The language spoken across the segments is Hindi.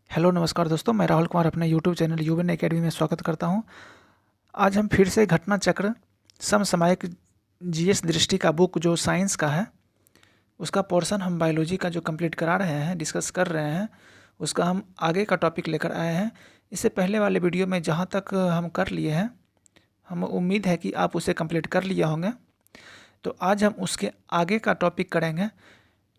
हेलो नमस्कार दोस्तों, मैं राहुल कुमार अपने यूट्यूब चैनल यूविन एकेडमी में स्वागत करता हूं। आज हम फिर से घटना चक्र समसामयिक जीएस दृष्टि का बुक जो साइंस का है उसका पोर्शन हम बायोलॉजी का जो कंप्लीट करा रहे हैं, डिस्कस कर रहे हैं, उसका हम आगे का टॉपिक लेकर आए हैं। इससे पहले वाले वीडियो में जहां तक हम कर लिए हैं, हम उम्मीद है कि आप उसे कंप्लीट कर लिए होंगे। तो आज हम उसके आगे का टॉपिक करेंगे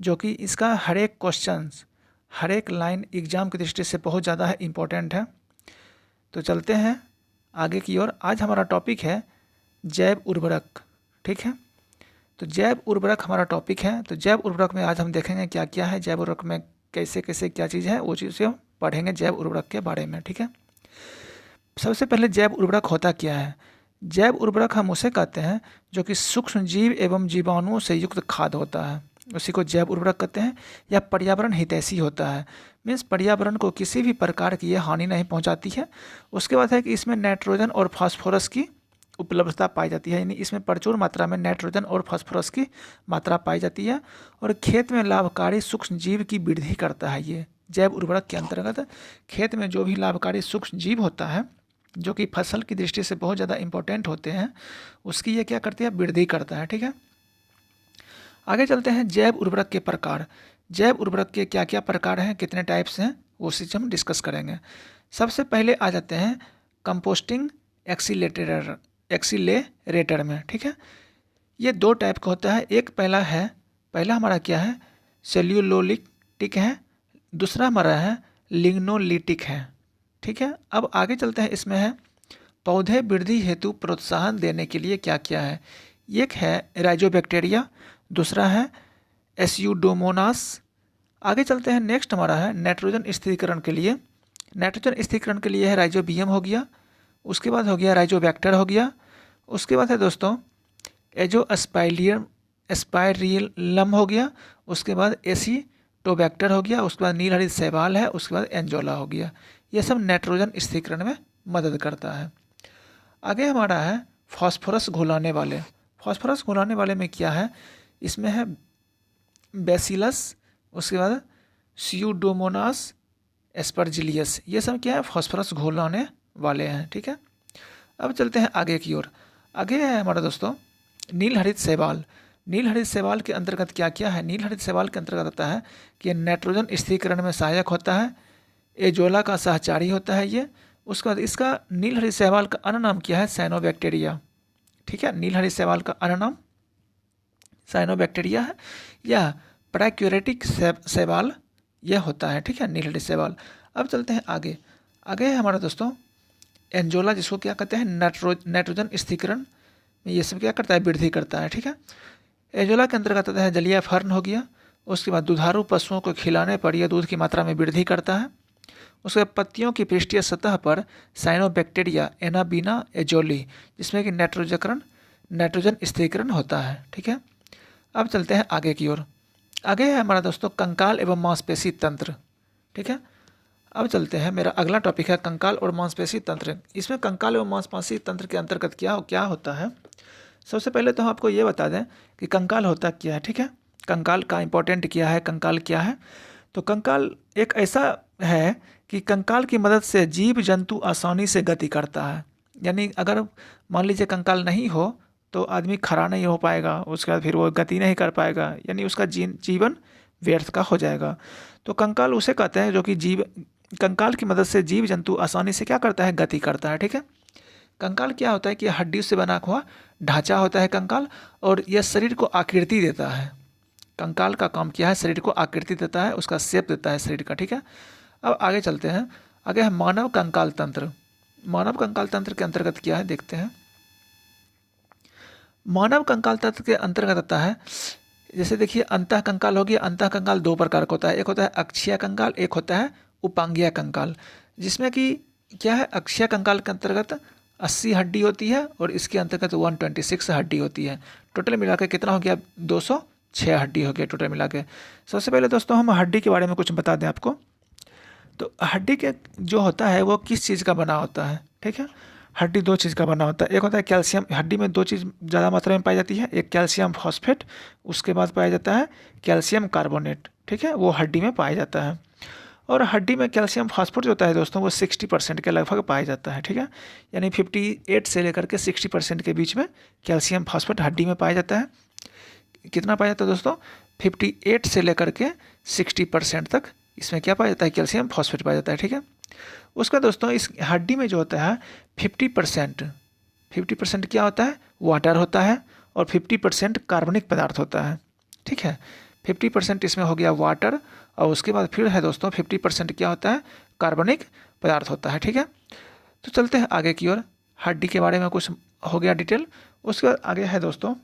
जो कि इसका हर एक क्वेश्चंस, हर एक लाइन एग्ज़ाम की दृष्टि से बहुत ज़्यादा है, इम्पोर्टेंट है। तो चलते हैं आगे की ओर। आज हमारा टॉपिक है जैव उर्वरक। ठीक है, तो जैव उर्वरक हमारा टॉपिक है। तो जैव उर्वरक में आज हम देखेंगे क्या क्या है, जैव उर्वरक में कैसे कैसे क्या चीज़ है, वो चीज़ हम पढ़ेंगे जैव उर्वरक के बारे में। ठीक है, सबसे पहले जैव उर्वरक होता क्या है। जैव उर्वरक हम उसे कहते हैं जो कि सूक्ष्म जीव एवं जीवाणुओं से युक्त खाद होता है, उसी को जैव उर्वरक कहते हैं। या पर्यावरण हितैषी होता है, मीन्स पर्यावरण को किसी भी प्रकार की यह हानि नहीं पहुंचाती है। उसके बाद है कि इसमें नाइट्रोजन और फास्फोरस की उपलब्धता पाई जाती है, यानी इसमें प्रचुर मात्रा में नाइट्रोजन और फास्फोरस की मात्रा पाई जाती है। और खेत में लाभकारी सूक्ष्म जीव की वृद्धि करता है। ये जैव उर्वरक के अंतर्गत खेत में जो भी लाभकारी सूक्ष्म जीव होता है जो कि फसल की दृष्टि से बहुत ज़्यादा इंपॉर्टेंट होते हैं, उसकी ये क्या करती है, वृद्धि करता है। ठीक है, आगे चलते हैं जैव उर्वरक के प्रकार। जैव उर्वरक के क्या क्या प्रकार हैं, कितने टाइप्स हैं, वो चीज़ हम डिस्कस करेंगे। सबसे पहले आ जाते हैं कंपोस्टिंग एक्सीलेरेटर में। ठीक है, ये दो टाइप का होता है। एक पहला हमारा क्या है, सेल्यूलोलिटिक है, दूसरा हमारा है लिग्नोलिटिक है। ठीक है, अब आगे चलते हैं। इसमें है पौधे वृद्धि हेतु प्रोत्साहन देने के लिए क्या क्या है। एक है राइजोबैक्टीरिया, दूसरा है एस्यूडोमोनास। आगे चलते हैं, नेक्स्ट हमारा है नाइट्रोजन स्थिरीकरण के लिए। नाइट्रोजन स्थिरीकरण के लिए है राइजोबियम हो गया, उसके बाद हो गया राइजोबैक्टर हो गया, उसके बाद है दोस्तों एजोस्पाइलियम एस्पाइरिलम हो गया, उसके बाद एसीटोबैक्टर हो गया, उसके बाद नीलहरित शैवाल है, उसके बाद एंजोला हो गया। ये सब नाइट्रोजन स्थिरीकरण में मदद करता है। आगे हमारा है फास्फोरस घुलाने वाले। फास्फोरस घुलाने वाले में क्या है, इसमें है बेसिलस, उसके बाद स्यूडोमोनास, एस्परजिलियस। ये सब क्या है, फास्फोरस घुलाने वाले हैं। ठीक है, अब चलते हैं आगे की ओर। आगे है हमारा दोस्तों नीलहरित शैवाल। नीलहरित शैवाल के अंतर्गत क्या क्या है, नीलहरित शैवाल के अंतर्गत आता है कि नाइट्रोजन स्थिरीकरण में सहायक होता है, एजोला का सहचारी होता है ये। उसके बाद इसका नीलहरित शैवाल का अन्य नाम क्या है, साइनोबैक्टीरिया। ठीक है, नीलहरित शैवाल का अन्य नाम साइनोबैक्टीरिया है या प्रोकैरियोटिक शैवाल यह होता है। ठीक है, नीलहरित शैवाल। अब चलते हैं आगे। आगे है हमारा दोस्तों एंजोला, जिसको क्या कहते हैं नाइट्रोजन स्थिरीकरण में ये सब क्या करता है, वृद्धि करता है। ठीक है, एंजोला के अंतर्गत आता है जलीय फर्न हो गया, उसके बाद दुधारू पशुओं को खिलाने पर यह दूध की मात्रा में वृद्धि करता है। उसके बाद पत्तियों की पृष्ठीय सतह पर साइनोबैक्टीरिया एनाबीना एजोली, जिसमें कि नाइट्रोजन स्थिरीकरण होता है। ठीक है, अब चलते हैं आगे की ओर। आगे है हमारा दोस्तों कंकाल एवं मांसपेशी तंत्र। ठीक है, अब चलते हैं, मेरा अगला टॉपिक है कंकाल और मांसपेशी तंत्र। इसमें कंकाल एवं मांसपेशी तंत्र के अंतर्गत क्या होता है। सबसे पहले तो हम आपको ये बता दें कि कंकाल होता क्या है। ठीक है, कंकाल का इंपॉर्टेंट क्या है, कंकाल क्या है। तो कंकाल एक ऐसा है कि कंकाल की मदद से जीव जंतु आसानी से गति करता है। यानी अगर मान लीजिए कंकाल नहीं हो तो आदमी खड़ा नहीं हो पाएगा, उसके बाद फिर वो गति नहीं कर पाएगा, यानी उसका जीवन व्यर्थ का हो जाएगा। तो कंकाल उसे कहते हैं जो कि कंकाल की मदद से जीव जंतु आसानी से क्या करता है, गति करता है। ठीक है, कंकाल क्या होता है कि हड्डी से बना हुआ ढांचा होता है कंकाल, और यह शरीर को आकृति देता है। कंकाल का काम क्या है, शरीर को आकृति देता है, उसका शेप देता है शरीर का। ठीक है, अब आगे चलते हैं। आगे है मानव कंकाल तंत्र। मानव कंकाल तंत्र के अंतर्गत क्या है, देखते हैं। मानव कंकाल तंत्र के अंतर्गत आता है, जैसे देखिए अंतः कंकाल हो गया। अंतः कंकाल दो प्रकार का होता है, एक होता है अक्षीय कंकाल, एक होता है उपांगीय कंकाल। जिसमें कि क्या है, अक्षीय कंकाल के अंतर्गत 80 हड्डी होती है और इसके अंतर्गत 126 हड्डी होती है। टोटल मिला के कितना हो गया, 206 हड्डी हो गया टोटल मिला के। सबसे पहले दोस्तों हम हड्डी के बारे में कुछ बता दें आपको। तो हड्डी के जो होता है वो किस चीज़ का बना होता है। ठीक है, हड्डी दो चीज़ का बना होता है। एक होता है कैल्शियम, हड्डी में दो चीज़ ज़्यादा मात्रा में पाई जाती है, एक कैल्शियम फॉस्फेट, उसके बाद पाया जाता है कैल्शियम कार्बोनेट। ठीक है, वो हड्डी में पाया जाता है। और हड्डी में कैल्शियम फास्फोरेट जो होता है दोस्तों वो 60% के लगभग पाया जाता है, ठीक है। यानी 58 से लेकर के 60% के बीच में कैल्शियम फास्फोरेट हड्डी में पाया जाता है। कितना पाया जाता है दोस्तों? 58 से लेकर के 60% तक इसमें क्या पाया जाता है? कैल्शियम फॉस्फेट पाया जाता है, ठीक है। उसका दोस्तों इस हड्डी में जो होता है 50% क्या होता है? वाटर होता है और 50% कार्बनिक पदार्थ होता है, ठीक है। 50% इसमें हो गया वाटर और उसके बाद फिर है दोस्तों 50% क्या होता है? कार्बनिक पदार्थ होता है, ठीक है। तो चलते हैं आगे की ओर। हड्डी के बारे में कुछ हो गया डिटेल। उसके बाद आगे है दोस्तों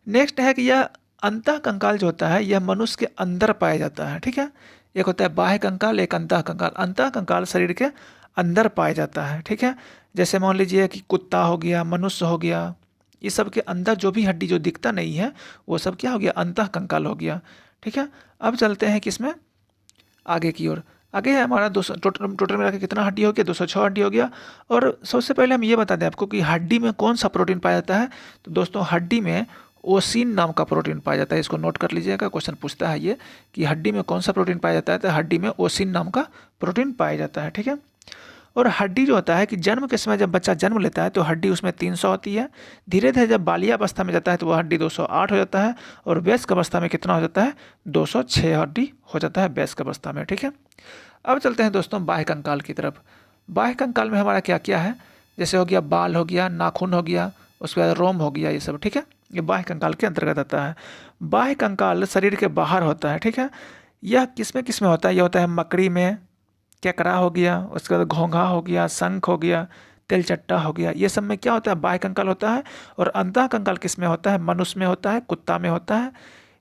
नेक्स्ट है कि यह अंतः कंकाल जो होता है यह मनुष्य के अंदर पाया जाता है, ठीक है। एक होता है बाह्य कंकाल, एक अंतः कंकाल। अंतः कंकाल शरीर के अंदर पाया जाता है, ठीक है। जैसे मान लीजिए कि कुत्ता हो गया, मनुष्य हो गया, ये सब के अंदर जो भी हड्डी जो दिखता नहीं है वो सब क्या हो गया? अंतः कंकाल हो गया, ठीक है। अब चलते हैं किसमें? आगे की ओर। आगे है हमारा 200 टोटल मिला के कितना हड्डी हो गया? 206 हड्डी हो गया। और सबसे पहले हम ये बता दें आपको कि हड्डी में कौन सा प्रोटीन पाया जाता है। तो दोस्तों हड्डी में ओसिन नाम का प्रोटीन पाया जाता है। इसको नोट कर लीजिएगा, क्वेश्चन पूछता है ये कि हड्डी में कौन सा प्रोटीन पाया जाता है। तो हड्डी में ओसिन नाम का प्रोटीन पाया जाता है, ठीक है। और हड्डी जो होता है कि जन्म के समय जब बच्चा जन्म लेता है तो हड्डी उसमें 300 होती है। धीरे धीरे जब बाल्यावस्था में जाता है तो वह हड्डी 208 हो जाता है। और वयस्क अवस्था में कितना हो जाता है? 206 हड्डी हो जाता है वयस्क अवस्था में, ठीक है। अब चलते हैं दोस्तों बाह्य कंकाल की तरफ। बाह्य कंकाल में हमारा क्या क्या है? जैसे हो गया बाल हो गया, नाखून हो गया, उसके बाद रोम हो गया, ये सब, ठीक है। ये बाह्य कंकाल के अंतर्गत आता है। बाह्य कंकाल शरीर के बाहर होता है, ठीक है। यह किस में होता है? यह होता है मकड़ी में, केकड़ा हो गया, उसके बाद घोंघा हो गया, शंख हो गया, तेलचट्टा हो गया, ये सब में क्या होता है? बाह्य कंकाल होता है। और अंतः कंकाल किस में होता है? मनुष्य में होता है, कुत्ता में होता है।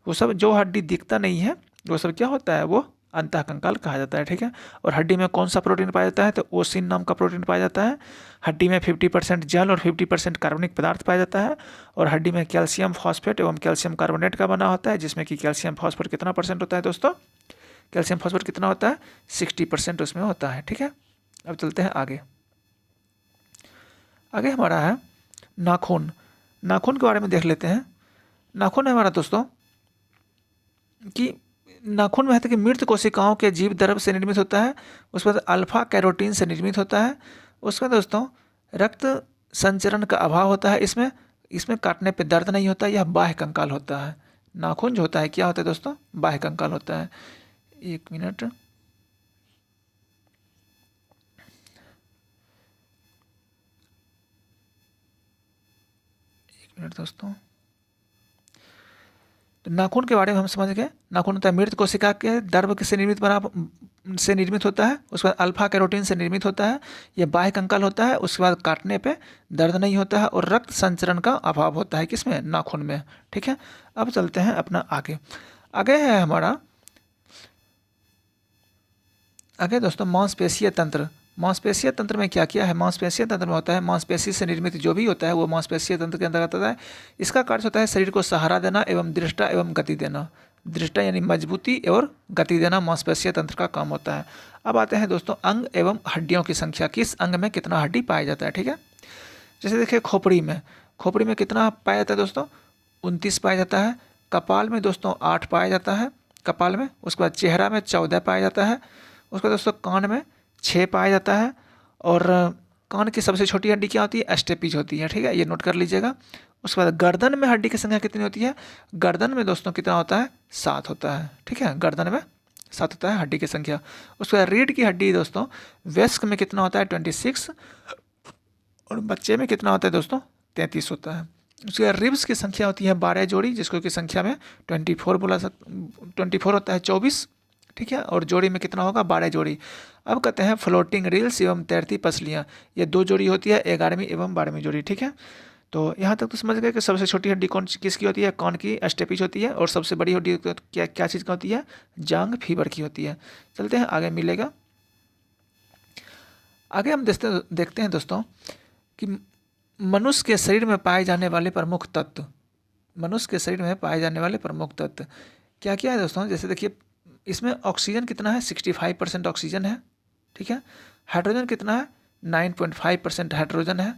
वो सब जो हड्डी दिखता नहीं है वो सब क्या होता है? वो अंतः कंकाल कहा जाता है, ठीक है। और हड्डी में कौन सा प्रोटीन पाया जाता है? तो ओसिन नाम का प्रोटीन पाया जाता है। हड्डी में 50% जल और 50% कार्बनिक पदार्थ पाया जाता है। और हड्डी में कैल्शियम फॉस्फेट एवं कैल्शियम कार्बोनेट का बना होता है, जिसमें कि कैल्शियम फॉस्फेट कितना परसेंट होता है दोस्तों? कैल्शियम फॉस्फेट कितना होता है? 60% उसमें होता है, ठीक है। अब चलते हैं आगे। आगे हमारा है नाखून। नाखून के बारे में देख लेते हैं। नाखून है हमारा दोस्तों कि नाखून में है कि मृत कोशिकाओं के जीव द्रव से निर्मित होता है। उसके बाद अल्फा कैरोटीन से निर्मित होता है। उसके बाद दोस्तों रक्त संचरण का अभाव होता है। इसमें काटने पे दर्द नहीं होता। यह बाह्य कंकाल होता है। नाखून जो होता है क्या होता है दोस्तों? बाह्य कंकाल होता है। एक मिनट, दोस्तों। तो नाखून के बारे में हम समझ गए। नाखून होता है मृत कोशिका के द्रव से निर्मित होता है। उसके बाद अल्फा कैरोटीन से निर्मित होता है। यह बाह्य कंकाल होता है। उसके बाद काटने पे दर्द नहीं होता है और रक्त संचरण का अभाव होता है। किसमें? नाखून में, ठीक है। अब चलते हैं अपना आगे। आगे है हमारा आगे दोस्तों मांसपेशीय तंत्र। मांसपेशीय तंत्र में क्या क्या है? मांसपेशीय तंत्र में होता है मांसपेशी से निर्मित जो भी होता है वो मांसपेशीय तंत्र के अंतर्गत आता है। इसका कार्य होता है शरीर को सहारा देना एवं दृढ़ता एवं गति देना। दृढ़ता यानी मजबूती और गति देना मांसपेशीय तंत्र का काम होता है। अब आते हैं दोस्तों अंग एवं हड्डियों की संख्या। किस अंग में कितना हड्डी पाया जाता है, ठीक है। जैसे देखिए खोपड़ी में कितना पाया जाता है दोस्तों? 29 पाया जाता है। कपाल में दोस्तों 8 पाया जाता है कपाल में। उसके बाद चेहरा में 14 पाया जाता है। उसके बाद दोस्तों कान में 6 पाया जाता है। और कान की सबसे छोटी हड्डी क्या होती है? स्टेपिज होती है, ठीक है। ये नोट कर लीजिएगा। उसके बाद गर्दन में हड्डी की संख्या कितनी होती है? गर्दन में दोस्तों कितना होता है? 7 होता है, ठीक है। गर्दन में 7 होता है हड्डी की संख्या। उसके बाद रीढ़ की हड्डी दोस्तों वयस्क में कितना होता है? 26। और बच्चे में कितना होता है दोस्तों? 33 होता है। उसके बाद रिब्स की संख्या होती है 12 जोड़ी, जिसको की संख्या में 24 होता है, 24, ठीक है। और जोड़ी में कितना होगा? 12 जोड़ी। अब कहते हैं फ्लोटिंग रील्स एवं तैरती पसलियाँ। ये 2 जोड़ी होती है, 11वीं एवं 12वीं जोड़ी, ठीक है। तो यहाँ तक तो समझ गए कि सबसे छोटी हड्डी किसकी होती है? कान की स्टेपिज होती है। और सबसे बड़ी हड्डी क्या चीज़ का होती है? जांग फीवर की होती है। चलते हैं आगे मिलेगा। आगे हम देखते हैं दोस्तों कि मनुष्य के शरीर में पाए जाने वाले प्रमुख तत्व। मनुष्य के शरीर में पाए जाने वाले प्रमुख तत्व क्या क्या है दोस्तों? जैसे देखिए इसमें ऑक्सीजन कितना है? 65% ऑक्सीजन है, ठीक है। हाइड्रोजन कितना है? 9.5% हाइड्रोजन है।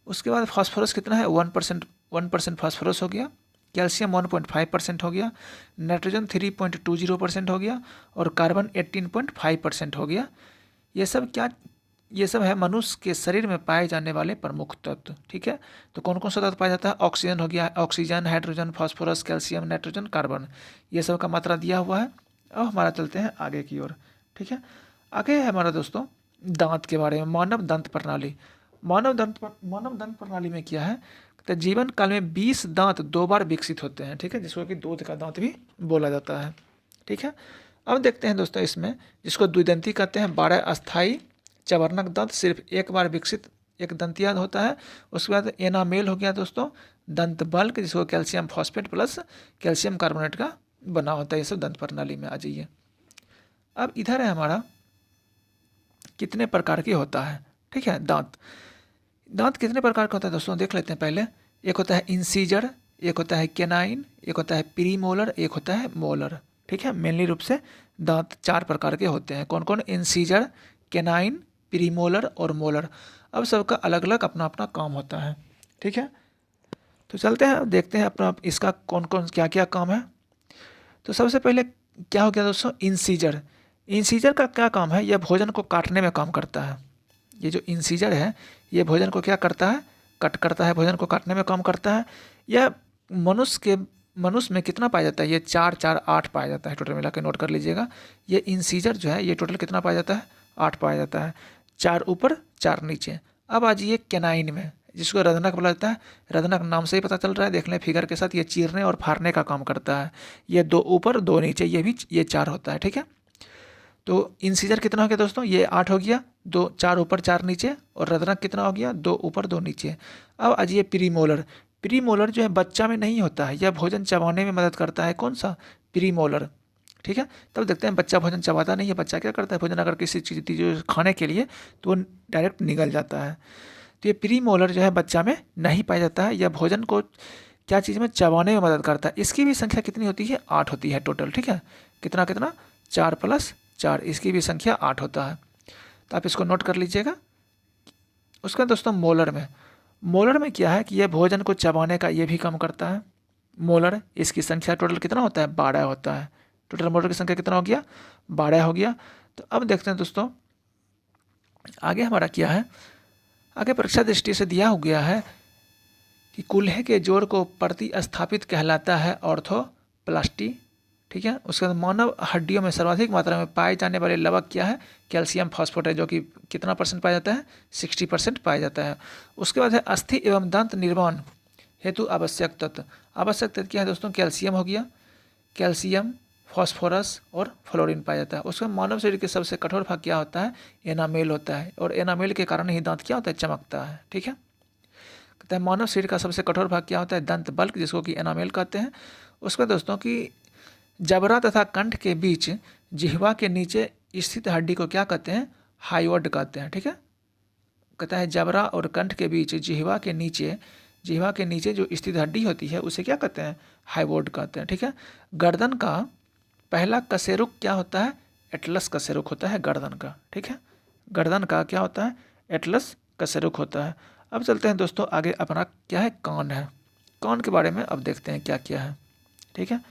उसके बाद फास्फोरस कितना है? 1% फास्फोरस हो गया। कैल्शियम 1.5% हो गया, नाइट्रोजन 3.20% हो गया और कार्बन 18.5% हो गया। ये सब क्या, ये सब है मनुष्य के शरीर में पाए जाने वाले प्रमुख तत्व। ठीक है, तो कौन कौन सा तत्व पाया जाता है? ऑक्सीजन हो गया, oxygen, hydrogen, phosphorus, calcium, nitrogen, carbon, ये सब का मात्रा दिया हुआ है। अब हमारा चलते हैं आगे की ओर। ठीक है, आगे है हमारा दोस्तों दांत के बारे में, मानव दंत प्रणाली। मानव दंत प्रणाली में क्या है, तो जीवन काल में 20 दांत 2 बार विकसित होते हैं। ठीक है, जिसको कि दूध का दांत भी बोला जाता है। ठीक है, अब देखते हैं दोस्तों इसमें, जिसको द्विदंती कहते हैं, 12 अस्थाई चवर्णक दंत सिर्फ एक बार विकसित एक दंतिया होता है। उसके बाद एनामेल हो गया दोस्तों, दंत बल्क, जिसको calcium phosphate plus calcium carbonate का बना होता है। ये सब दंत प्रणाली में आ जाइए। अब इधर है हमारा कितने प्रकार की होता है। ठीक है, दांत कितने प्रकार का होता है दोस्तों, देख लेते हैं पहले। एक होता है इंसीजर, एक होता है केनाइन, एक होता है प्रीमोलर, एक होता है मोलर। ठीक है, मेनली रूप से दांत 4 प्रकार के होते हैं। कौन कौन? इंसीजर, केनाइन, प्रीमोलर और मोलर। अब सबका अलग अलग अपना अपना काम होता है। ठीक है, तो चलते हैं देखते हैं अपना इसका कौन कौन क्या क्या काम है। तो सबसे पहले क्या हो गया दोस्तों, इंसीजर। इंसीजर का क्या काम है? यह भोजन को काटने में काम करता है। ये जो इंसीजर है, ये भोजन को क्या करता है? कट करता है, भोजन को काटने में काम करता है। यह मनुष्य में कितना पाया जाता है? ये 4 4 8 पाया जाता है, टोटल मिला के नोट कर लीजिएगा। ये इंसीजर जो है, ये टोटल कितना पाया जाता है? 8 पाया जाता है, 4 ऊपर 4 नीचे। अब आ जाइए केनाइन में, जिसको रदनक बोला जाता है। रदनक नाम से ही पता चल रहा है, देख लें फिगर के साथ, ये चीरने और फाड़ने का काम करता है। ये 2 ऊपर 2 नीचे, ये 4 होता है। ठीक है, तो इंसीजर कितना हो गया दोस्तों? ये 8 हो गया, 2 4 ऊपर 4 नीचे। और रदनक कितना हो गया? 2 ऊपर 2 नीचे। अब आ जाइए प्रीमोलर। प्रीमोलर जो है बच्चा में नहीं होता है, यह भोजन चबाने में मदद करता है। कौन सा? प्रीमोलर। ठीक है, तब देखते हैं बच्चा भोजन चबाता नहीं है। बच्चा क्या करता है? भोजन अगर किसी चीज़ खाने के लिए, तो वो डायरेक्ट निगल जाता है। तो ये प्रीमोलर जो है बच्चा में नहीं पाया जाता है। यह भोजन को क्या चीज़ में? चबाने में मदद करता है। इसकी भी संख्या कितनी होती है? 8 होती है टोटल। ठीक है, कितना कितना? 4 + 4, इसकी भी संख्या 8 होता है। तो आप इसको नोट कर लीजिएगा। उसका दोस्तों मोलर में क्या है कि यह भोजन को चबाने का ये भी काम करता है। मोलर, इसकी संख्या टोटल कितना होता है? 12 होता है। टोटल मोलर की संख्या कितना हो गया? 12 हो गया। तो अब देखते हैं दोस्तों आगे हमारा क्या है। आगे परीक्षा दृष्टि से दिया हो गया है कि कूल्हे के जोड़ को प्रतिस्थापित कहलाता है ऑर्थोप्लास्टी। ठीक है, उसके बाद मानव हड्डियों में सर्वाधिक मात्रा में पाए जाने वाले लवक क्या है? कैल्शियम फॉस्फेट है, जो कि कितना % पाया जाता है? 60% पाया जाता है। उसके बाद है अस्थि एवं दंत निर्माण हेतु आवश्यक तत्व। आवश्यक तत्व क्या है दोस्तों? कैल्शियम हो गया, कैल्शियम, फास्फोरस और फ्लोरीन पाया जाता है। उसके बाद मानव शरीर के सबसे कठोर भाग क्या होता है? एनामेल होता है, और एनामेल के कारण ही दांत क्या होता है? चमकता है। ठीक है, कहते हैं मानव शरीर का सबसे कठोर भाग क्या होता है? दंत बल्क, जिसको कि एनामेल कहते हैं। उसके बाद दोस्तों की जबड़ा तथा कंठ के बीच जिह्वा के नीचे स्थित हड्डी को क्या कहते हैं? हाइवोइड कहते हैं। ठीक है, कहता है जबड़ा और कंठ के बीच जिह्वा के नीचे जो स्थित हड्डी होती है उसे क्या कहते हैं? हाइवोइड कहते हैं। ठीक है, गर्दन का पहला कशेरुक क्या होता है? एटलस कशेरुक होता है गर्दन का। ठीक है, गर्दन का क्या होता है? एटलस कशेरुक होता है। अब चलते हैं दोस्तों आगे, अपना क्या है? कान है। कान के बारे में अब देखते हैं क्या क्या है। ठीक है,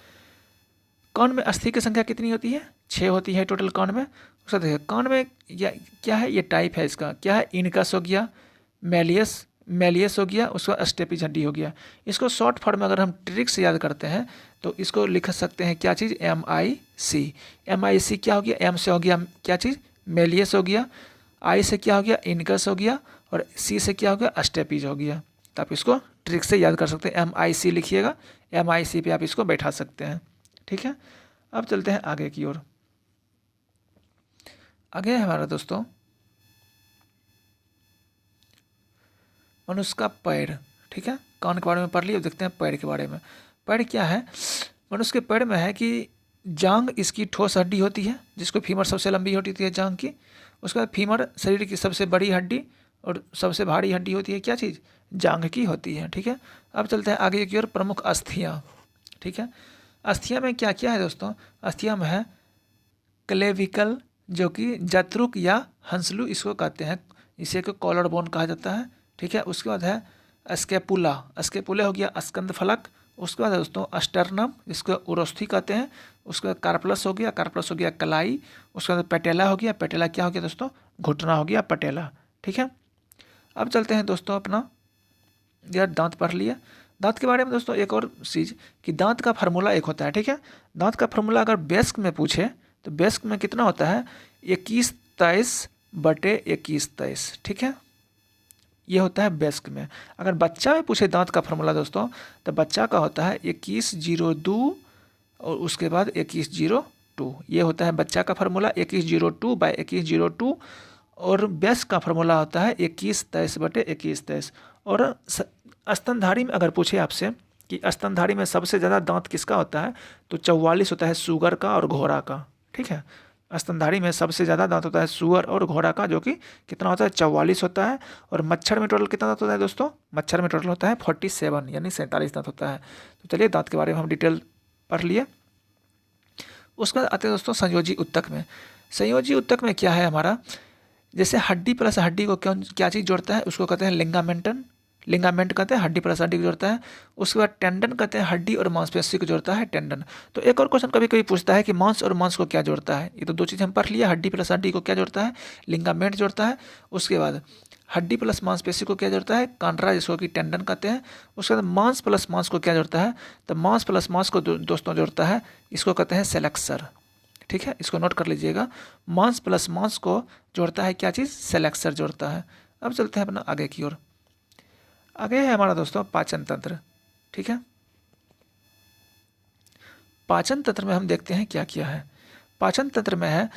कान में अस्थि की संख्या कितनी होती है? 6 होती है टोटल कान में। उसका देखिए कान में क्या है? ये टाइप है इसका, क्या है? इनकस हो गया, मेलियस हो गया, उसका स्टेपिज हड्डी हो गया। इसको शॉर्ट फॉर्म में अगर हम ट्रिक से याद करते हैं तो इसको लिख सकते हैं क्या चीज़? MIC। MIC क्या हो गया? M से हो गया क्या चीज़? मेलियस हो गया, I से क्या हो गया? इनकस हो गया, और C से क्या हो गया? स्टेपिज हो गया। तो आप इसको ट्रिक से याद कर सकते हैं। MIC लिखिएगा, MIC पे आप इसको बैठा सकते हैं। ठीक है, अब चलते हैं आगे की ओर। आगे है हमारा दोस्तों मनुष्य का पैर। ठीक है, कान के बारे में पढ़ लिया, अब देखते हैं पैर के बारे में। पैर क्या है? मनुष्य के पैर में है कि जांघ इसकी ठोस हड्डी होती है, जिसको फीमर सबसे लंबी होती है जांघ की। उसके बाद फीमर शरीर की सबसे बड़ी हड्डी और सबसे भारी हड्डी होती है क्या चीज़? जांघ की होती है। ठीक है, अब चलते हैं आगे की ओर, प्रमुख अस्थियाँ। ठीक है, अस्थियाँ में क्या क्या है दोस्तों? अस्थियाँ में है क्लेविकल, जो कि जत्रुक या हंसलू इसको कहते हैं, इसे को कॉलर बोन कहा जाता है। ठीक है, उसके बाद है स्केपुला। स्केपुला हो गया स्कंद फलक। उसके बाद दोस्तों अस्टर्नम, जिसको उरोस्थी कहते हैं, उसके बाद कार्पलस हो गया, कार्पलस हो गया कलाई, उसके बाद पेटेला हो गया, पेटेला क्या हो गया दोस्तों, घुटना हो गया पटेला। ठीक है, अब चलते हैं दोस्तों अपना, यार दांत पढ़ लिया। दांत के बारे में दोस्तों एक और चीज़ कि दांत का फार्मूला एक होता है। ठीक है, दांत का फार्मूला अगर बेस्क में पूछे तो बेस्क में कितना होता है, 2123/2123। ठीक है, ये होता है बेस्क में। अगर बच्चा में पूछे दांत का फार्मूला दोस्तों, तो बच्चा का होता है 2102 और उसके बाद 2102। ये होता है बच्चा का फार्मूला 2102/2102। और बेस्क का फार्मूला होता है 2123/2123। और स्तनधारी में अगर पूछे आपसे कि स्तनधारी में सबसे ज़्यादा दांत किसका होता है, तो 44 होता है सूगर का और घोड़ा का। ठीक है, स्तनधारी में सबसे ज़्यादा दांत होता है सूअर और घोड़ा का, जो कि कितना होता है, 44 होता है। और मच्छर में टोटल कितना दांत होता है दोस्तों, मच्छर में टोटल होता है 47 यानी 47 दांत होता है। तो चलिए दांत के बारे में हम डिटेल पढ़ लिए। उसके बाद आते हैं दोस्तों संयोजी उत्तक में। संयोजी उत्तक में क्या है हमारा, जैसे हड्डी प्लस हड्डी को क्या चीज़ जोड़ता है, उसको कहते हैं लिंगामेंटन, लिंगामेंट कहते हैं हड्डी प्लस हड्डी को जोड़ता है। उसके बाद टेंडन कहते हैं हड्डी और मांसपेशी को जोड़ता है टेंडन। तो एक और क्वेश्चन कभी कभी पूछता है कि मांस और मांस को क्या जोड़ता है। ये तो दो चीज़ हम पढ़ लिया, हड्डी प्लस हड्डी को क्या जोड़ता है, लिंगामेंट जोड़ता है। उसके बाद हड्डी प्लस मांसपेशी को क्या जोड़ता है, कांड्रा, जिसको कि टेंडन कहते हैं। उसके बाद मांस प्लस मांस को क्या जोड़ता है, तो मांस प्लस मांस को दोस्तों जोड़ता है, इसको कहते हैं सेलेक्सर। ठीक है, इसको नोट कर लीजिएगा, मांस प्लस मांस को जोड़ता है क्या चीज़, सेलेक्सर जोड़ता है। अब चलते हैं अपना आगे की ओर। आगे है हमारा दोस्तों पाचन तंत्र। ठीक है, पाचन तंत्र में हम देखते हैं क्या क्या है। पाचन तंत्र में है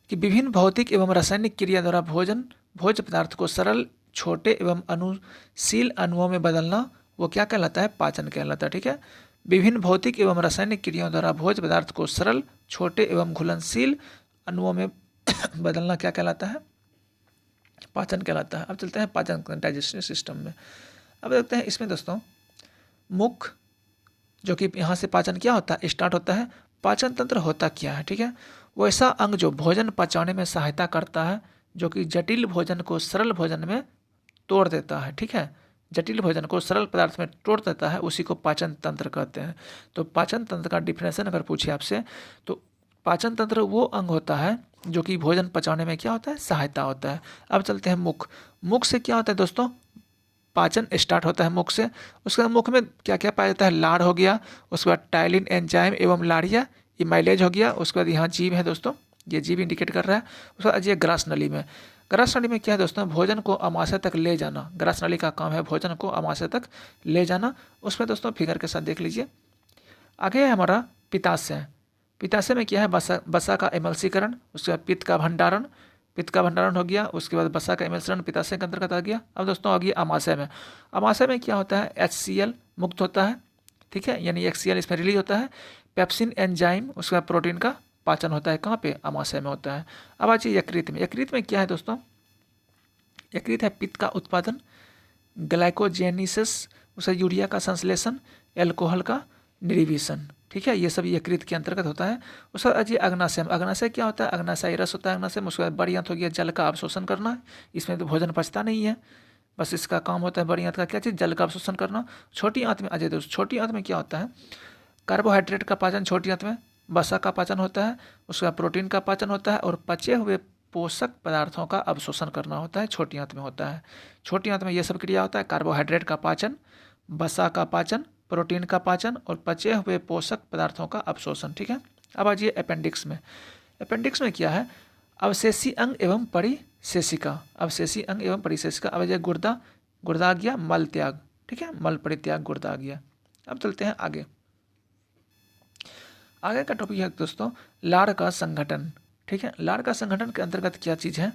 कि विभिन्न भौतिक एवं रासायनिक क्रिया द्वारा भोज्य पदार्थ को सरल, छोटे एवं अनुशील अणुओं में बदलना, वो क्या कहलाता है, पाचन कहलाता है। ठीक है, विभिन्न भौतिक एवं रासायनिक क्रियाओं द्वारा भोज्य पदार्थ को सरल, छोटे एवं घुलनशील अणुओं में बदलना क्या कहलाता है, पाचन कहलाता है। अब चलते हैं पाचन डाइजेस्टिव सिस्टम में। अब देखते हैं इसमें दोस्तों मुख, जो कि यहाँ से पाचन क्या होता है, स्टार्ट होता है। पाचन तंत्र होता क्या है, ठीक है, वैसा अंग जो भोजन पचाने में सहायता करता है, जो कि जटिल भोजन को सरल भोजन में तोड़ देता है। ठीक है, जटिल भोजन को सरल पदार्थ में तोड़ देता है, उसी को पाचन तंत्र कहते हैं। तो पाचन तंत्र का डिफिनेशन अगर पूछे आपसे, तो पाचन तंत्र वो अंग होता है जो कि भोजन पचाने में क्या होता है, सहायता होता है। अब चलते हैं मुख। मुख से क्या होता है दोस्तों, पाचन स्टार्ट होता है मुख से। उसके बाद मुख में क्या क्या पाया जाता है, लार हो गया, उसके बाद टाइलिन एंजाइम एवं लारिया इमाइलेज हो गया। उसके बाद यहाँ जीभ है दोस्तों, ये जीभ इंडिकेट कर रहा है। उसके बाद ये ग्रास नली में, ग्रास नली में क्या है दोस्तों, भोजन को अमाशय तक ले जाना। ग्रास नली का काम है भोजन को अमाशय तक ले जाना। उसमें दोस्तों फिगर के साथ देख लीजिए। आगे है हमारा पित्ताशय। पित्ताशय में क्या है, वसा का एमल्सीकरण, उसके बाद पित्त का भंडारण, पित्त का भंडारण हो गया। उसके बाद वसा का एमल्सीकरण पित्ताशय के अंतर्गत आ गया। अब दोस्तों आ गया अमाशय में। अमाशय में क्या होता है, HCl मुक्त होता है। ठीक है, यानी HCl इसमें रिलीज होता है। पेप्सिन एंजाइम, उसके बाद प्रोटीन का पाचन होता है, कहाँ पे, अमाशय में होता है। अब आ जाइए यकृत में। यकृत में क्या है दोस्तों, यकृत है पित्त का उत्पादन, ग्लाइकोजेनिसिस, उसे यूरिया का संश्लेषण, एल्कोहल का निर्वीसन। ठीक है, ये सब यकृत के अंतर्गत होता है। उसके बाद अजय अग्नाशय। अग्नाशय क्या होता है, अग्नाशय रस होता है अग्नाशय में। उसके बाद बड़ी आंत हो गया, जल का अवशोषण करना। इसमें तो भोजन पचता नहीं है, बस इसका काम होता है बड़ी आंत का क्या चीज़, जल का अवशोषण करना। छोटी आंत में अजय दोस्त, छोटी आंत में क्या होता है, कार्बोहाइड्रेट का पाचन छोटी आंत में, वसा का पाचन होता है, उसका प्रोटीन का पाचन होता है, और पचे हुए पोषक पदार्थों का अवशोषण करना होता है, छोटी आंत में होता है। छोटी आंत में ये सब क्रिया होता है, कार्बोहाइड्रेट का पाचन, वसा का पाचन, प्रोटीन का पाचन और पचे हुए पोषक पदार्थों का अवशोषण। ठीक है, अब आ जाइए अपेंडिक्स में। अपेंडिक्स में क्या है, अवशेषी अंग एवं परिशेषिका, अवशेषी अंग एवं परिशेषिका। अब आ जाइए गुर्दा, गुर्दा आ गया, मल त्याग। ठीक है, मल परित्याग, गुर्दा आ गया। अब चलते हैं आगे। आगे का टॉपिक है दोस्तों लार का संगठन। ठीक है, लार का संगठन के अंतर्गत क्या चीज़ है,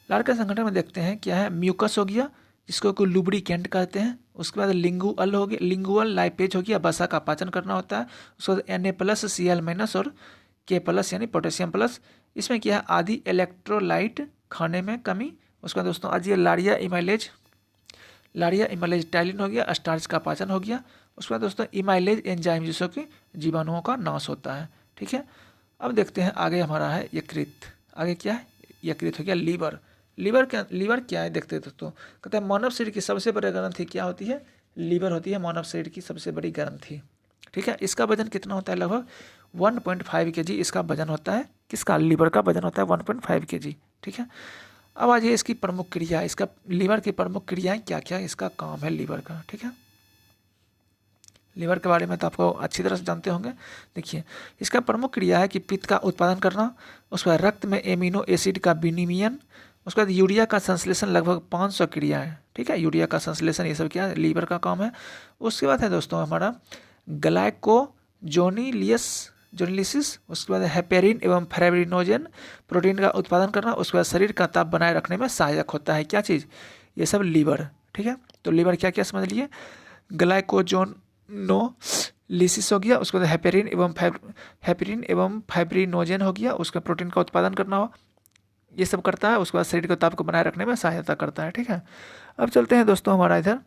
लार का संगठन में देखते हैं क्या है, म्यूकस हो गया, जिसको कोई लुब्रिकेंट कहते हैं। उसके बाद लिंगुअल हो गया, लिंगुअल लाइपेज हो गया, वसा का पाचन करना होता है। उसके बाद Na+Cl- और K+ यानी पोटेशियम प्लस। इसमें क्या है, आदि इलेक्ट्रोलाइट खाने में कमी। उसके बाद दोस्तों आज ये लारिया इमाइलेज, लारिया इमाइलेज टाइलिन हो गया, स्टार्च का पाचन हो गया। उसके बाद दोस्तों इमाइलेज एंजाइम, जिससे कि जीवाणुओं का नाश होता है। ठीक है, अब देखते हैं आगे हमारा है यकृत। आगे क्या है, यकृत हो गया लीवर। लीवर क्या है देखते हैं दोस्तों, कहते हैं मानव शरीर की सबसे बड़ी ग्रंथि क्या होती है, लीवर होती है मानव शरीर की सबसे बड़ी ग्रंथि। ठीक है, इसका वजन कितना होता है? लगभग 1.5 kg इसका वजन होता है। किसका? लीवर का वजन होता है 1.5 kg। ठीक है, अब आ जाइए इसकी प्रमुख क्रिया। इसका लीवर की प्रमुख क्रियाएं क्या क्या इसका काम है लीवर का। ठीक है, लीवर के बारे में तो आपको अच्छी तरह से जानते होंगे। देखिए, इसका प्रमुख क्रिया है कि पित्त का उत्पादन करना, उसके बाद रक्त में एमिनो एसिड का विनिमयन, उसके बाद यूरिया का संश्लेषण, लगभग 500 क्रिया है। ठीक है, यूरिया का संश्लेषण, ये सब क्या है? लीवर का काम है। उसके बाद है दोस्तों हमारा ग्लाइकोजोनिलिसिस, उसके बाद हेपेरिन एवं फाइब्रिनोजेन प्रोटीन का उत्पादन करना, उसके बाद शरीर का ताप बनाए रखने में सहायक होता है। क्या चीज़? ये सब लीवर। ठीक है, तो लीवर क्या क्या समझ लिए? ग्लाइकोजोनोलिसिस हो गया, उसके बाद हेपेरिन एवं फाइब्रिनोजेन हो गया, उसका प्रोटीन का उत्पादन करना हो, ये सब करता है। उसके बाद शरीर के ताप को बनाए रखने में सहायता करता है। ठीक है, अब चलते हैं दोस्तों हमारा इधर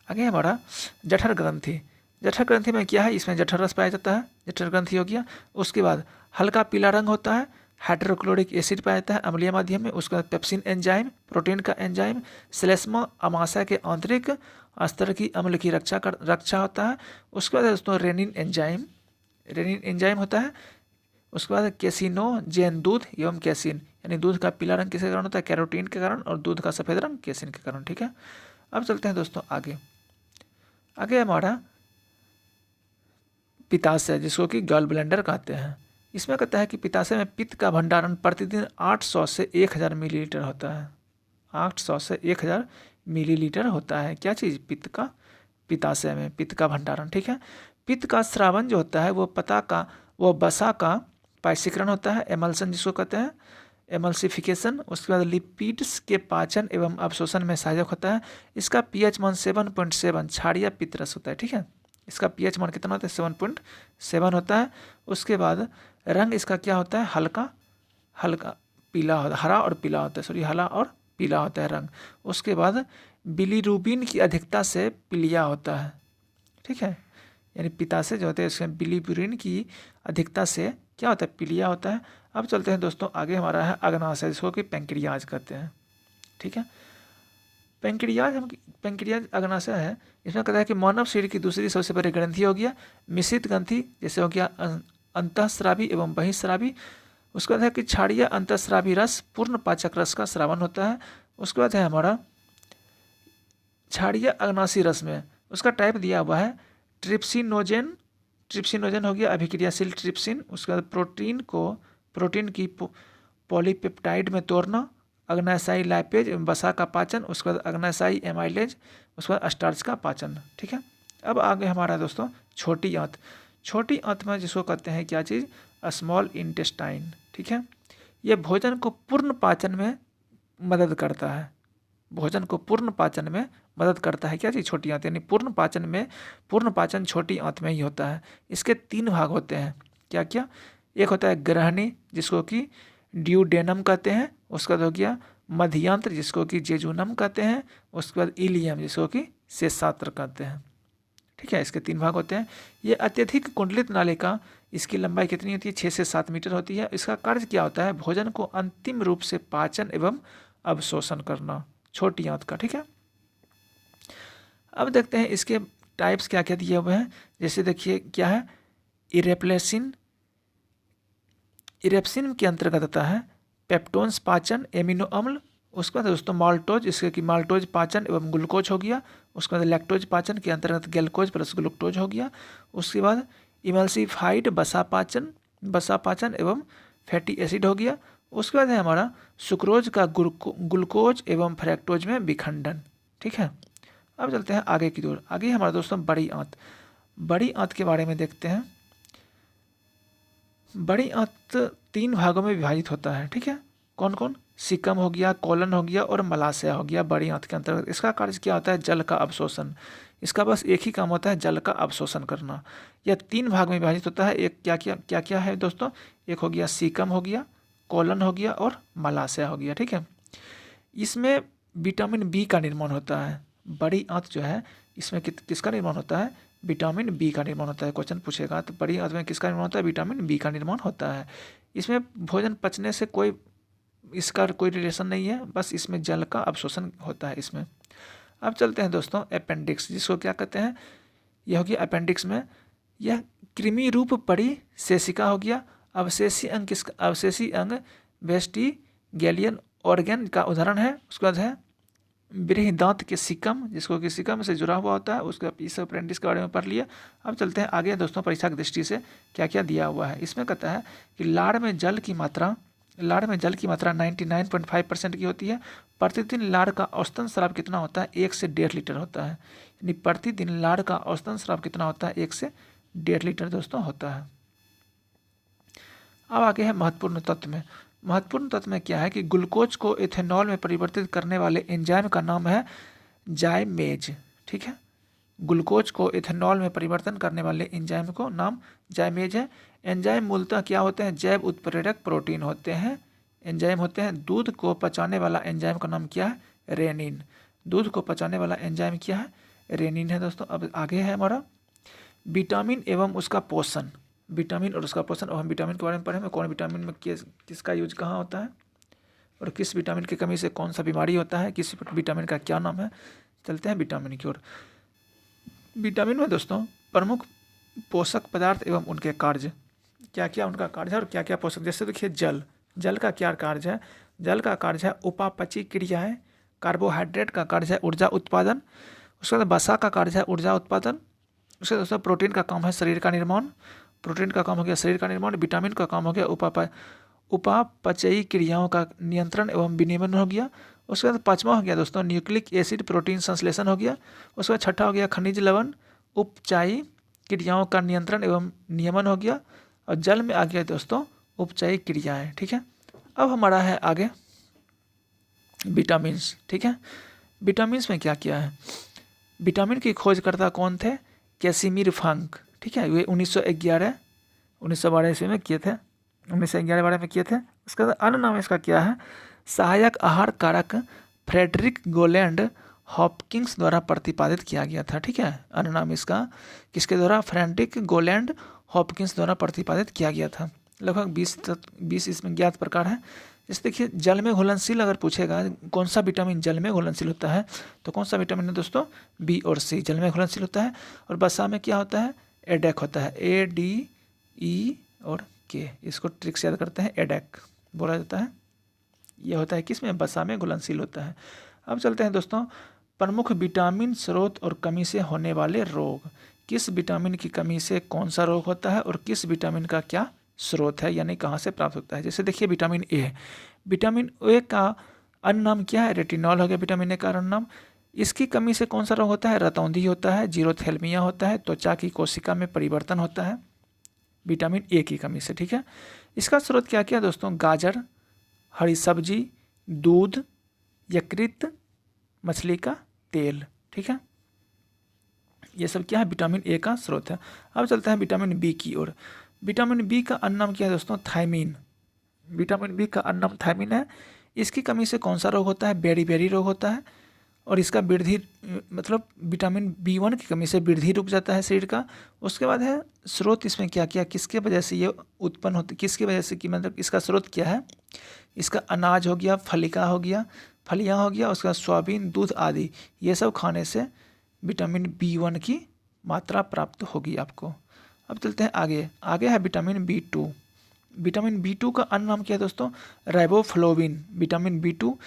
आगे हमारा जठर ग्रंथि। जठर ग्रंथि में क्या है? इसमें जठर रस पाया जाता है, जठर ग्रंथि हो गया। उसके बाद हल्का पीला रंग होता है, हाइड्रोक्लोरिक एसिड पाया जाता है अम्लीय माध्यम में। उसके बाद पेप्सिन एंजाइम, प्रोटीन का एंजाइम, श्लेष्मा अमाशय के आंतरिक स्तर की अम्ल की रक्षा होता है। उसके बाद दोस्तों रेनिन एंजाइम होता है। उसके बाद केसिनोजेन, दूध एवं कैसिन, यानी दूध का पीला रंग किसके कारण होता है? कैरोटीन के कारण, और दूध का सफ़ेद रंग कैसिन के कारण। ठीक है, अब चलते हैं दोस्तों आगे हमारा पित्ताशय, जिसको कि गॉल ब्लैंडर कहते हैं। इसमें कहता है कि पित्ताशय में पित्त का भंडारण प्रतिदिन 800 से 1000 मिलीलीटर होता है। 800 से 1000 मिलीलीटर होता है। क्या चीज़? पित्त का, पित्ताशय में पित्त का भंडारण। ठीक है, पित्त का स्रावन जो होता है वो वसा का पायसीकरण होता है, एमल्सन जिसको कहते हैं, एमल्सिफिकेशन। उसके बाद लिपिड्स के पाचन एवं अवशोषण में सहायक होता है। इसका पीएच मान 7.7 क्षारीय पित्तरस होता है। ठीक है, इसका पीएच मान कितना होता है? 7.7 होता है। उसके बाद रंग इसका क्या होता है? हल्का पीला, हरा और पीला होता है, हरा और पीला होता है रंग। उसके बाद बिलीरुबिन की अधिकता से पीलिया होता है। ठीक है, यानी पित्ताशय जो होते हैं इसमें बिलीरुबिन की अधिकता से क्या होता है? पीलिया होता है। अब चलते हैं दोस्तों आगे हमारा है अग्नाशय, जिसको कि पैंक्रियाज कहते हैं। ठीक है, पैंक्रियाज अग्नाशय है। इसमें कहता है कि मानव शरीर की दूसरी सबसे बड़ी ग्रंथि हो गया मिश्रित ग्रंथि, जैसे हो गया अंतःस्रावी एवं बहिःस्रावी। उसके बाद है कि क्षारीय अंतःस्रावी रस पूर्ण पाचक रस का स्रावन होता है। उसके बाद है हमारा क्षारीय अग्नाशी रस में उसका टाइप दिया हुआ है ट्रिप्सिनोजेन हो गया अभिक्रियाशील ट्रिप्सिन। उसके बाद प्रोटीन की पॉलीपेप्टाइड में तोड़ना, अग्नाशयी लाइपेज वसा का पाचन, उसके बाद अग्नाशयी एमाइलेज, उसके बाद स्टार्च का पाचन। ठीक है, अब आगे हमारा दोस्तों छोटी आंत। छोटी आंत में जिसको कहते हैं क्या चीज़? Small intestine. ठीक है, ये भोजन को पूर्ण पाचन में मदद करता है, भोजन को पूर्ण पाचन में मदद करता है। क्या चीज़? छोटी आंत, यानी पूर्ण पाचन छोटी आंत में ही होता है। इसके 3 भाग होते हैं। क्या क्या? एक होता है ग्रहणी, जिसको कि ड्यूडेनम कहते हैं। उसका बाद हो गया मध्यंत्र, जिसको कि जेजुनम कहते हैं। उसके बाद इलियम, जिसको कि शेषात्र कहते हैं। ठीक है, इसके 3 भाग होते हैं। ये अत्यधिक कुंडलित नालिका, इसकी लंबाई कितनी होती है? 6 से 7 मीटर होती है। इसका कार्य क्या होता है? भोजन को अंतिम रूप से पाचन एवं अवशोषण करना, छोटी आंत का। ठीक है, अब देखते हैं इसके टाइप्स क्या क्या दिए हुए हैं। जैसे देखिए क्या है, इरेप्सिन के अंतर्गत आता है पेप्टोन्स पाचन एमिनो अम्ल। उसके बाद दोस्तों माल्टोज, जिसके कि माल्टोज पाचन एवं ग्लूकोज हो गया। उसके बाद लैक्टोज पाचन के अंतर्गत गैल्कोज प्लस ग्लूकोज हो गया। उसके बाद इमल्सिफाइड वसा पाचन एवं फैटी एसिड हो गया। उसके बाद है हमारा सुक्रोज का ग्लूकोज एवं फ्रैक्टोज में विखंडन। ठीक है, अब चलते हैं आगे की ओर। आगे हमारा दोस्तों बड़ी आंत के बारे में देखते हैं। बड़ी आंत 3 भागों में विभाजित होता है। ठीक है, कौन कौन? सिकम हो गया, कोलन हो गया और मलाशय हो गया बड़ी आंत के अंतर्गत। इसका कार्य क्या होता है? जल का अवशोषण। इसका बस एक ही काम होता है, जल का अवशोषण करना। यह 3 भाग में विभाजित होता है। एक क्या है दोस्तों? एक हो गया सिकम हो गया, कोलन हो गया और मलाशय हो गया। ठीक है, इसमें विटामिन बी का निर्माण होता है। बड़ी आंत जो है इसमें किसका निर्माण होता है? विटामिन बी का निर्माण होता है। क्वेश्चन पूछेगा तो बड़ी आंत में किसका निर्माण होता है? विटामिन बी का निर्माण होता है। इसमें भोजन पचने से इसका कोई रिलेशन नहीं है, बस इसमें जल का अवशोषण होता है इसमें। अब चलते हैं दोस्तों अपेंडिक्स, जिसको क्या कहते हैं, यह हो गया अपेंडिक्स में यह कृमि रूप परिशेषिका हो गया। अवशेषी अंग वेस्टिगेलियन ऑर्गन का उदाहरण है। उसके बाद है बृहदांत के सिकम, जिसको कि सिकम से जुड़ा हुआ होता है, उसका इस अपेंडिक्स के बारे में पढ़ लिया। अब चलते हैं आगे दोस्तों, परीक्षा की दृष्टि से क्या क्या दिया हुआ है। इसमें कहता है कि लाड़ में जल की मात्रा 99.5% की होती है। प्रतिदिन लाड़ का औसतन स्राव कितना होता है, 1 से 1.5 लीटर होता है। यानी प्रतिदिन लाड़ का औसतन स्राव कितना होता है, 1 से 1.5 लीटर दोस्तों होता है। अब आगे है महत्वपूर्ण तत्व में। महत्वपूर्ण तत्व में क्या है कि ग्लूकोज को इथेनॉल में परिवर्तित करने वाले एंजाइम का नाम है जाइमेज। ठीक है, ग्लूकोज को इथेनॉल में परिवर्तन करने वाले एंजाइम को नाम जाइमेज है। एंजाइम मूलतः क्या होते हैं, जैव उत्प्रेरक प्रोटीन होते हैं। एंजाइम होते हैं। दूध को पचाने वाला एंजाइम का नाम क्या है, रेनिन। दूध को पचाने वाला एंजाइम क्या है, रेनिन है दोस्तों। अब आगे है हमारा विटामिन एवं उसका पोषण। विटामिन और उसका पोषण, और हम विटामिन के बारे में पढ़ेंगे, कौन विटामिन में किसका यूज कहाँ होता है और किस विटामिन की कमी से कौन सा बीमारी होता है, किस विटामिन का क्या नाम है। चलते हैं विटामिन की ओर। विटामिन में दोस्तों प्रमुख पोषक पदार्थ एवं उनके कार्य, क्या क्या उनका कार्य है और क्या क्या पोषक। जैसे देखिए जल का क्या कार्य है, जल का कार्य है उपापचयी क्रियाएं। कार्बोहाइड्रेट का कार्य है ऊर्जा उत्पादन। उसके बाद वसा का कार्य है ऊर्जा उत्पादन। उसके दोस्तों प्रोटीन का काम है शरीर का निर्माण। प्रोटीन का काम हो गया शरीर का निर्माण। विटामिन का काम हो गया उपापचयी क्रियाओं का नियंत्रण एवं विनियमन हो गया। उसके बाद 5वां हो गया दोस्तों न्यूक्लिक एसिड प्रोटीन संश्लेषण हो गया। उसके बाद 6ठा हो गया खनिज लवण उपचयी क्रियाओं का नियंत्रण एवं नियमन हो गया। और जल में आ गया दोस्तों उपचयी क्रियाएं। ठीक है, अब हमारा है आगे विटामिन्स। ठीक है, विटामिन्स में क्या क्या है। विटामिन की खोजकर्ता कौन थे, कैसिमिर फंक। ठीक है, वे 1912 ईस्वी में किए थे, 1911 में किए थे। उसका अन्य नाम इसका क्या है, सहायक आहार कारक फ्रेडरिक गोलैंड हॉपकिंस द्वारा प्रतिपादित किया गया था। ठीक है, अन्य नाम इसका किसके द्वारा, फ्रेडरिक गोलैंड हॉपकिंस द्वारा प्रतिपादित किया गया था। लगभग 20 इसमें ज्ञात प्रकार है। जैसे देखिए जल में घुलनशील अगर पूछेगा कौन सा विटामिन जल में घुलनशील होता है, तो कौन सा विटामिन है दोस्तों, बी और सी जल में घुलनशील होता है। और वसा में क्या होता है, एडेक होता है, ADE और K। इसको ट्रिक से याद करते हैं, एडेक बोला जाता है। यह होता है किसमें, वसा में घुलनशील होता है। अब चलते हैं दोस्तों प्रमुख विटामिन स्रोत और कमी से होने वाले रोग। किस विटामिन की कमी से कौन सा रोग होता है और किस विटामिन का क्या स्रोत है, यानी कहाँ से प्राप्त होता है। जैसे देखिए विटामिन ए, विटामिन ए का अन्य नाम क्या है, रेटिनॉल हो गया विटामिन ए का अन्य नाम। इसकी कमी से कौन सा रोग होता है, रतौंधी होता है, जीरोथेल्मिया होता है, त्वचा की कोशिका में परिवर्तन होता है विटामिन ए की कमी से। ठीक है, इसका स्रोत क्या क्या दोस्तों, गाजर, हरी सब्जी, दूध, यकृत, मछली का तेल। ठीक है, ये सब क्या है, विटामिन ए का स्रोत है। अब चलते हैं विटामिन बी की ओर। विटामिन बी का अन्य नाम क्या है दोस्तों, थायमीन। विटामिन बी का अन्य नाम थायमीन है। इसकी कमी से कौन सा रोग होता है, बेरी रोग होता है। और इसका वृद्धि मतलब विटामिन B1 की कमी से वृद्धि रुक जाता है शरीर का। उसके बाद है स्रोत, इसमें क्या क्या किसके वजह से ये उत्पन्न होती, किसकी वजह से कि मतलब इसका स्रोत क्या है, इसका अनाज हो गया, फलियाँ हो गया, उसके बाद सोयाबीन, दूध आदि, ये सब खाने से विटामिन B1 की मात्रा प्राप्त होगी आपको। अब चलते हैं आगे है विटामिन B2। विटामिन B2 का अन्य नाम क्या है दोस्तों, राइबोफ्लोविन। विटामिन B2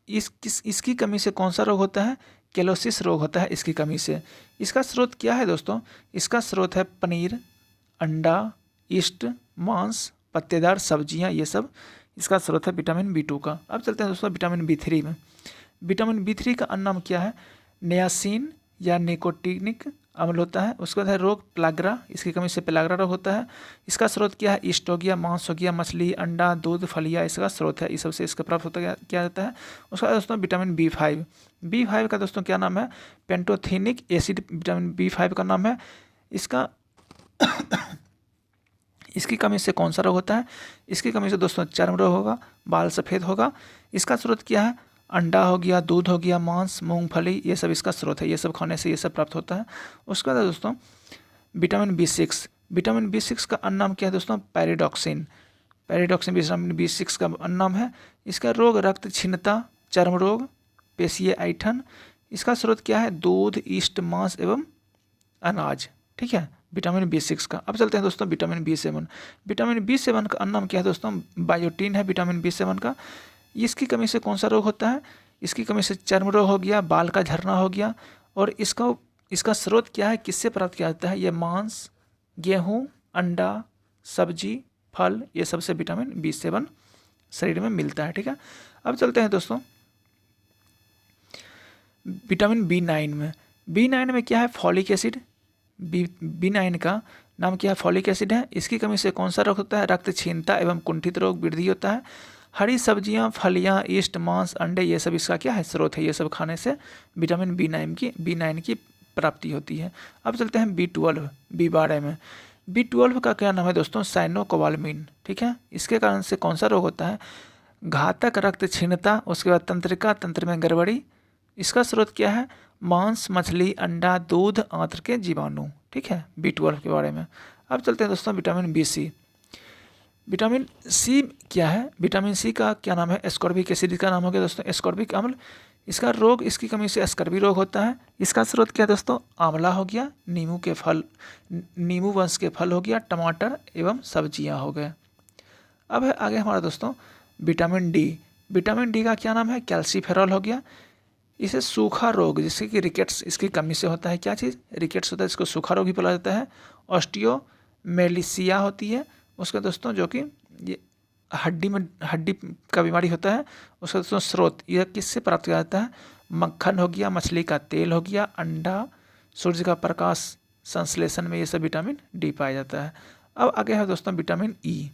इसकी कमी से कौन सा रोग होता है, केलोसिस रोग होता है इसकी कमी से। इसका स्रोत क्या है दोस्तों, इसका स्रोत है पनीर, अंडा, ईस्ट, मांस, पत्तेदार सब्जियां, ये सब इसका स्रोत है विटामिन B2 का। अब चलते हैं दोस्तों विटामिन B3 में। विटामिन B3 का अन्य नाम क्या है, नियासिन या निकोटिनिक अम्ल होता है। उसके बाद है रोग प्लाग्रा, इसकी कमी से प्लाग्रा रोग होता है। इसका स्रोत क्या है, ईस्ट हो गया, मांस हो गया, मछली, अंडा, दूध, फलिया, इसका स्रोत है। इस सबसे इसका प्राप्त होता क्या जाता है। उसका दोस्तों विटामिन B5 का दोस्तों क्या नाम है, पेंटोथेनिक एसिड विटामिन B5 का नाम है। इसका इसकी कमी से कौन सा रोग होता है, इसकी कमी से दोस्तों चर्म रोग होगा, बाल सफ़ेद होगा। इसका स्रोत क्या है, अंडा हो गया, दूध हो गया, मांस, मूंगफली, ये सब इसका स्रोत है। ये सब खाने से ये सब प्राप्त होता है। उसके बाद दोस्तों विटामिन B6 का अन्य नाम क्या है दोस्तों, पैराडॉक्सिन विटामिन B6 का अन्य नाम है। इसका रोग रक्त क्षीणता, चर्म रोग, पेशीय ऐठन, इसका स्रोत क्या है? दूध, ईस्ट, मांस एवं अनाज। ठीक है, विटामिन B6 का। अब चलते हैं दोस्तों विटामिन B7। विटामिन B7 का अन्य नाम क्या है दोस्तों? बायोटीन है विटामिन B7 का। इसकी कमी से कौन सा रोग होता है? इसकी कमी से चर्म रोग हो गया, बाल का झड़ना हो गया। और इसका स्रोत क्या है? किससे प्राप्त किया जाता है? ये मांस, गेहूँ, अंडा, सब्जी, फल, ये सबसे विटामिन B7 शरीर में मिलता है। ठीक है, अब चलते हैं दोस्तों विटामिन B9 में। B9 में क्या है? Folic acid. B9 का नाम क्या है? फॉलिक एसिड है। इसकी कमी से कौन सा रोग होता है? रक्तहीनता एवं कुंठित रोग वृद्धि होता है। हरी सब्जियां, फलियां, ईस्ट, मांस, अंडे, ये सब इसका क्या है? स्रोत है। ये सब खाने से विटामिन B9 की प्राप्ति होती है। अब चलते हैं B12, B12 में। B12 का क्या नाम है दोस्तों? साइनोकोबालामिन। ठीक है, इसके कारण से कौन सा रोग होता है? घातक रक्तहीनता, उसके बाद तंत्रिका तंत्र में गड़बड़ी। इसका स्रोत क्या है? मांस, मछली, अंडा, दूध, आंत्र के जीवाणु। ठीक है, B12 के बारे में। अब चलते हैं दोस्तों विटामिन BC। विटामिन सी क्या है? विटामिन सी का क्या नाम है? एस्कॉर्बिक एसिड का नाम हो गया दोस्तों, एस्कॉर्बिक अम्ल। इसका रोग, इसकी कमी से स्कर्वी रोग होता है। इसका स्रोत क्या है दोस्तों? आंवला हो गया, नींबू के फल, नींबू वंश के फल हो गया, टमाटर एवं सब्जियां हो गए। अब है आगे हमारा दोस्तों विटामिन डी। विटामिन डी का क्या नाम है? कैल्सीफेरॉल हो गया। इसे सूखा रोग, जिससे कि रिकेट्स, इसकी कमी से होता है। क्या चीज़? रिकेट्स होता है, इसको सूखा रोग भी बोला जाता है। ऑस्टियोमेलिसिया होती है उसका दोस्तों, जो कि ये हड्डी का बीमारी होता है। उसका दोस्तों स्रोत यह किससे प्राप्त किया जाता है? मक्खन हो गया, मछली का तेल हो गया, अंडा, सूर्य का प्रकाश संश्लेषण में ये सब विटामिन डी पाया जाता है। अब आगे है दोस्तों विटामिन ई।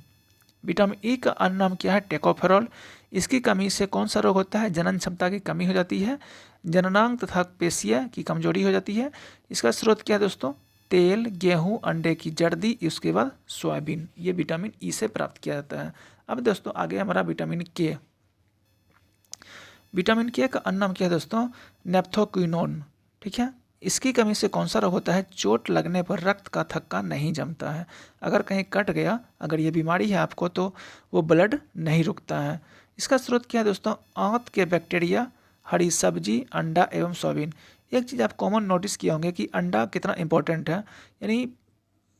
विटामिन ई का अन्य नाम क्या है? टेकोफेरॉल। इसकी कमी से कौन सा रोग होता है? जनन क्षमता की कमी हो जाती है, जननांग तथा पेशियाँ की कमजोरी हो जाती है। इसका स्रोत क्या है दोस्तों? तेल, गेहूं, अंडे की जर्दी, इसके बाद सोयाबीन। ये विटामिन ई से प्राप्त किया जाता है। अब दोस्तों आगे हमारा विटामिन के। विटामिन के का अन्य नाम क्या है दोस्तों? नेप्थोक्विनोन। ठीक है, इसकी कमी से कौन सा रोग होता है? चोट लगने पर रक्त का थक्का नहीं जमता है। अगर कहीं कट गया, अगर ये बीमारी है आपको, तो वो ब्लड नहीं रुकता है। इसका स्रोत क्या है दोस्तों? आंत के बैक्टीरिया, हरी सब्जी, अंडा एवं सोयाबीन। एक चीज़ आप कॉमन नोटिस किए होंगे कि अंडा कितना इंपॉर्टेंट है। यानी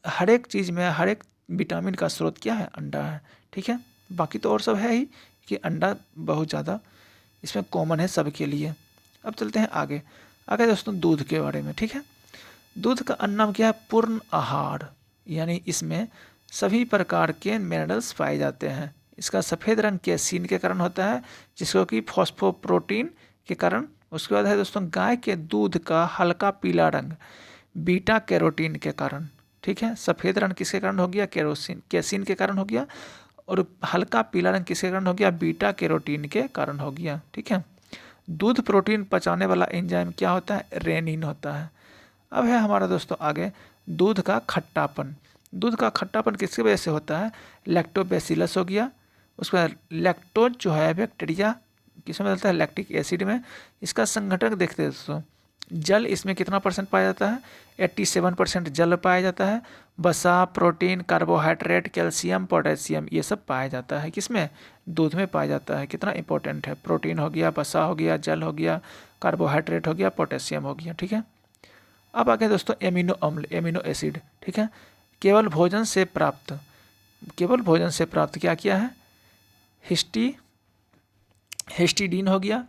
हर एक चीज़ में, हर एक विटामिन का स्रोत क्या है? अंडा है। ठीक है, बाकी तो और सब है ही, कि अंडा बहुत ज़्यादा इसमें कॉमन है सबके लिए। अब चलते हैं आगे दोस्तों दूध के बारे में। ठीक है, दूध का अन्य नाम क्या है? पूर्ण आहार। यानी इसमें सभी प्रकार के मिनरल्स पाए जाते हैं। इसका सफ़ेद रंग कैसीन के कारण होता है, जिसको कि फॉस्फोप्रोटीन के कारण। उसके बाद है दोस्तों गाय के दूध का हल्का पीला रंग, बीटा कैरोटीन के कारण। ठीक है, सफ़ेद रंग किसके कारण हो गया? कैसीन के कारण हो गया। और हल्का पीला रंग किसके कारण हो गया? बीटा कैरोटीन के कारण हो गया। ठीक है, दूध प्रोटीन पचाने वाला एंजाइम क्या होता है? रेनिन होता है। अब है हमारा दोस्तों आगे दूध का खट्टापन। दूध का खट्टापन किसकी वजह से होता है? लैक्टोबैसिलस हो गया। उसके बाद लैक्टोज जो है बैक्टीरिया किसमें मिलता है? लैक्टिक एसिड में। इसका संघटक देखते हैं दोस्तों, जल इसमें कितना परसेंट पाया जाता है? 87% जल पाया जाता है। वसा, प्रोटीन, कार्बोहाइड्रेट, कैल्शियम, पोटेशियम, ये सब पाया जाता है किसमें? दूध में पाया जाता है। कितना इंपॉर्टेंट है? प्रोटीन हो गया, वसा हो गया, जल हो गया, कार्बोहाइड्रेट हो गया, पोटेशियम हो गया। ठीक है, अब आगे दोस्तों एमिनो अम्ल, एमिनो एसिड। ठीक है, केवल भोजन से प्राप्त क्या किया है? हिस्टिडीन हो गया,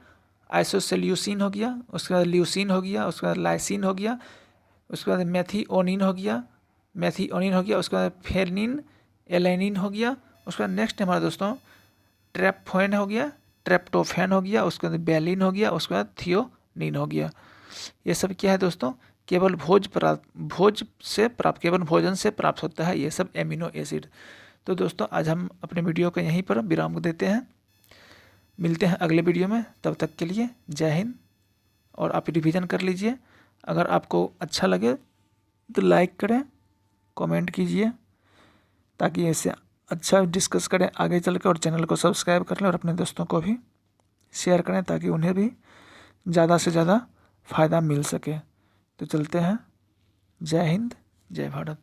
आइसोसेल्यूसिन हो गया, उसके बाद ल्यूसिन हो गया, उसके बाद लाइसिन हो गया, उसके बाद मेथिओनिन हो गया, उसके बाद फेरनिन, एलेनिन हो गया। उसके बाद नेक्स्ट हमारा दोस्तों ट्रेप्टोफैन हो गया, उसके बाद बेलिन हो गया, उसके बाद थियोनिन हो गया। ये सब क्या है दोस्तों? केवल केवल भोजन से प्राप्त होता है ये सब एमिनो एसिड। तो दोस्तों आज हम अपने वीडियो को यहीं पर विराम देते हैं। मिलते हैं अगले वीडियो में, तब तक के लिए जय हिंद। और आप रिवीजन कर लीजिए। अगर आपको अच्छा लगे तो लाइक करें, कमेंट कीजिए, ताकि ऐसे अच्छा डिस्कस करें आगे चल कर। और चैनल को सब्सक्राइब कर लें और अपने दोस्तों को भी शेयर करें, ताकि उन्हें भी ज़्यादा से ज़्यादा फ़ायदा मिल सके। तो चलते हैं, जय हिंद, जय भारत।